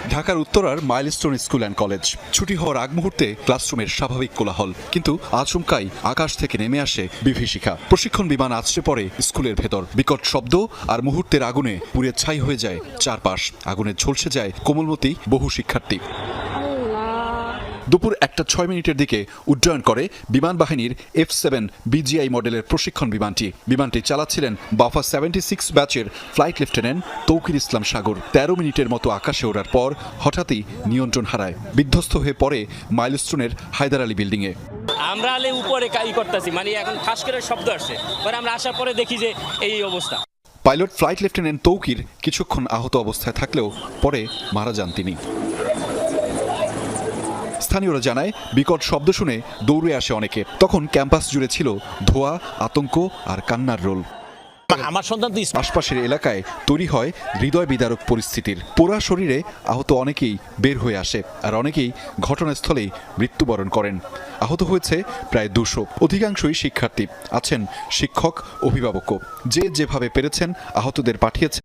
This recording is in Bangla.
ঢাকার উত্তরার মাইলস্টোন স্কুল অ্যান্ড কলেজ। ছুটি হওয়ার আগ মুহূর্তে ক্লাসরুমের স্বাভাবিক কোলাহল, কিন্তু আচমকাই আকাশ থেকে নেমে আসে বিভীষিকা। প্রশিক্ষণ বিমান আছড়ে পড়ে স্কুলের ভেতর। বিকট শব্দ আর মুহূর্তের আগুনে পুড়ে ছাই হয়ে যায় চারপাশ। আগুনে ঝলসে যায় কোমলমতি বহু শিক্ষার্থী। দুপুর 1:06 দিকে উড্ডয়ন করে বিমান বাহিনীর F-7 BGI মডেলের প্রশিক্ষণ বিমানটি চালাচ্ছিলেন বাফা 76 ব্যাচের ফ্লাইট লেফটেন্যান্ট তৌকির ইসলাম সাগর। 13 মিনিটের মতো আকাশে ওড়ার পর হঠাৎই নিয়ন্ত্রণ হারায়, বিধ্বস্ত হয়ে পড়ে মাইলস্টোনের হায়দার আলী বিল্ডিংয়ে। আমরা আলে উপরে করতেছি, মানে এখন ঠাস করে শব্দ আসছে, পরে আমরা আসার পরে দেখি যে এই অবস্থা। পাইলট ফ্লাইট লেফটেন্যান্ট তৌকির কিছুক্ষণ আহত অবস্থায় থাকলেও পরে মারা যান তিনি। স্থানীয়রা জানায়, বিকট শব্দ শুনে দৌড়ে আসে অনেকে। তখন ক্যাম্পাস জুড়ে ছিল ধোঁয়া, আতঙ্ক আর কান্নার রোল। আমার সন্তান তো আশপাশের এলাকায় তৈরি হয় হৃদয় বিদারক পরিস্থিতির। পোড়া শরীরে আহত অনেকেই বের হয়ে আসে, আর অনেকেই ঘটনাস্থলেই মৃত্যুবরণ করেন। আহত হয়েছে প্রায় 200, অধিকাংশই শিক্ষার্থী, আছেন শিক্ষক, অভিভাবকও। যে যেভাবে পেরেছেন আহতদের পাঠিয়েছে